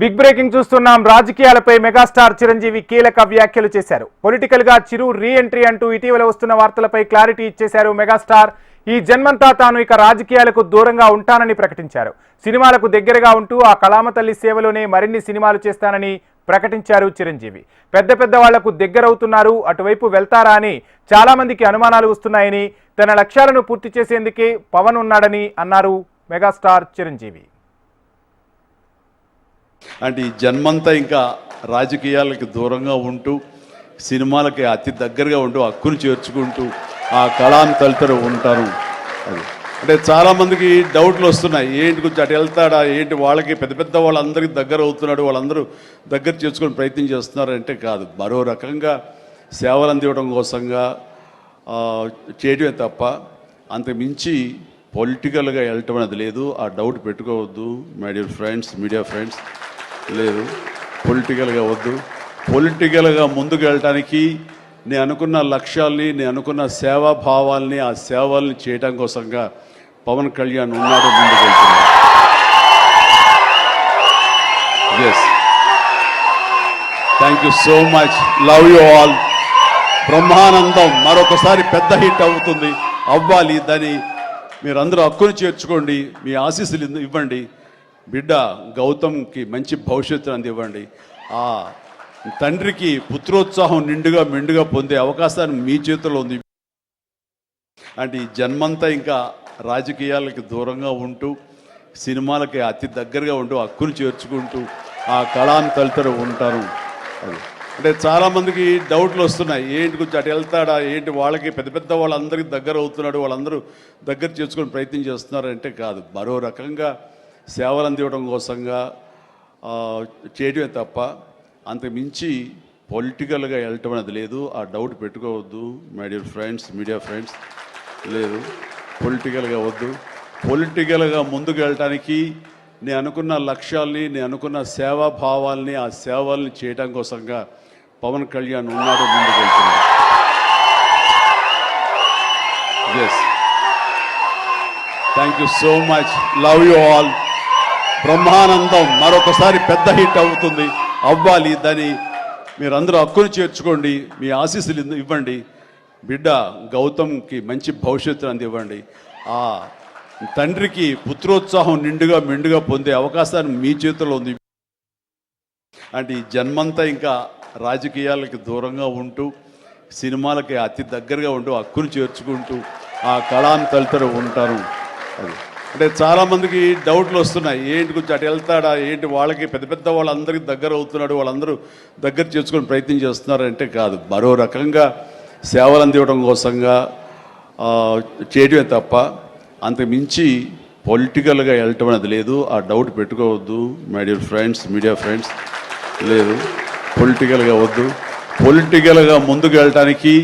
Big breaking చూస్తున్నాం. రాజకీయాలపై megastar Chiranjeevi కీలక వ్యాఖ్యలు చేశారు. పొలిటికల్ గా చిరు రీ ఎంట్రీ అంటూ ఇటీవల వస్తున్న వార్తలపై క్లారిటీ ఇచ్చేశారు మెగాస్టార్. ఈ జన్మంతా తాను ఇక రాజకీయాలకు దూరంగా ఉంటానని ప్రకటించారు. సినిమాలకు దగ్గరగా ఉంటూ ఆ కళామ తల్లి సేవలోనే మరిన్ని సినిమాలు చేస్తానని ప్రకటించారు చిరంజీవి. పెద్ద వాళ్లకు దగ్గరవుతున్నారు, అటువైపు వెళ్తారా అని చాలా మందికి అనుమానాలు వస్తున్నాయని, తన లక్ష్యాలను పూర్తి చేసేందుకే పవన్ ఉన్నాడని అన్నారు మెగాస్టార్ చిరంజీవి. అంటే ఈ జన్మంతా ఇంకా రాజకీయాలకు దూరంగా ఉంటూ సినిమాలకి అతి దగ్గరగా ఉంటూ హక్కును చేర్చుకుంటూ ఆ కళాను తలుతూ ఉంటారు. అది అంటే చాలామందికి డౌట్లు వస్తున్నాయి, ఏంటి కొంచెం అటు వెళ్తాడా ఏంటి, వాళ్ళకి పెద్ద వాళ్ళందరికీ దగ్గర అవుతున్నాడు, వాళ్ళందరూ దగ్గర చేసుకుని ప్రయత్నం చేస్తున్నారు అంటే కాదు, మరో రకంగా సేవలు అందివ్వడం కోసంగా చేయడమే తప్ప అంతకు మించి పొలిటికల్గా వెళ్ళటం అనేది లేదు. ఆ డౌట్ పెట్టుకోవద్దు my dear friends, media friends. లేదు, పొలిటికల్గా వద్దు. పొలిటికల్గా ముందుకు వెళ్ళటానికి నేను అనుకున్న లక్ష్యాల్ని, నేను అనుకున్న సేవాభావాల్ని, ఆ సేవల్ని చేయడం కోసంగా పవన్ కళ్యాణ్ ఉన్నాడు, ముందుకు వెళ్తున్నాడు. Yes, thank you so much, love you all. Brahmanandam మరొకసారి పెద్ద హిట్ అవుతుంది, అవ్వాలి. దాన్ని మీరందరూ హక్కును చేర్చుకోండి, మీ ఆశీస్సులు ఇవ్వండి. బిడ్డ గౌతమ్కి మంచి భవిష్యత్తు అందివ్వండి. ఆ తండ్రికి పుత్రోత్సాహం నిండుగా మెండుగా పొందే అవకాశాన్ని మీ చేతిలో ఉంది. అంటే ఈ జన్మంతా ఇంకా రాజకీయాలకి దూరంగా ఉంటూ సినిమాలకి అతి దగ్గరగా ఉంటూ హక్కును చేర్చుకుంటూ ఆ కళాను తలుతూ ఉంటారు. అది అంటే చాలామందికి డౌట్లు వస్తున్నాయి, ఏంటి కొంచెం అటు వెళ్తాడా ఏంటి, వాళ్ళకి పెద్ద వాళ్ళందరికీ దగ్గర అవుతున్నాడు, వాళ్ళందరూ దగ్గర చేసుకుని ప్రయత్నం చేస్తున్నారు అంటే కాదు, మరో రకంగా సేవలు అందివ్వడం కోసంగా చేయడమే తప్ప అంతకు మించి పొలిటికల్గా వెళ్ళటం అనేది లేదు. ఆ డౌట్ పెట్టుకోవద్దు my dear friends, media friends. లేదు, పొలిటికల్గా వద్దు. పొలిటికల్గా ముందుకు వెళ్ళటానికి నేను అనుకున్న లక్ష్యాల్ని, నేను అనుకున్న సేవాభావాల్ని, ఆ సేవల్ని చేయడం కోసంగా పవన్ కళ్యాణ్ ఉన్నాడు, ముందుకు వెళ్తున్నాడు. Yes, thank you so much, love you all. Brahmanandam మరొకసారి పెద్ద హిట్ అవుతుంది, అవ్వాలి. దాన్ని మీరందరూ హక్కును చేర్చుకోండి, మీ ఆశీస్సులు ఇవ్వండి. బిడ్డ గౌతమ్కి మంచి భవిష్యత్తు అందివ్వండి. ఆ తండ్రికి పుత్రోత్సాహం నిండుగా మెండుగా పొందే అవకాశాన్ని మీ చేతిలో ఉంది. అంటే ఈ జన్మంతా ఇంకా రాజకీయాలకి దూరంగా ఉంటూ సినిమాలకి అతి దగ్గరగా ఉంటూ హక్కును చేర్చుకుంటూ ఆ కళాను తలుతూ ఉంటారు. అది అంటే చాలామందికి డౌట్లు వస్తున్నాయి, ఏంటి కొంచెం అటు వెళ్తాడా ఏంటి, వాళ్ళకి పెద్ద వాళ్ళందరికీ దగ్గర అవుతున్నాడు, వాళ్ళందరూ దగ్గర చేసుకుని ప్రయత్నం చేస్తున్నారు అంటే కాదు, మరో రకంగా సేవలు అందివ్వడం కోసంగా చేయడమే తప్ప అంతకు మించి పొలిటికల్గా వెళ్ళటం అనేది లేదు. ఆ డౌట్ పెట్టుకోవద్దు my dear friends, media friends. లేదు, పొలిటికల్గా వద్దు. పొలిటికల్గా ముందుకు వెళ్ళటానికి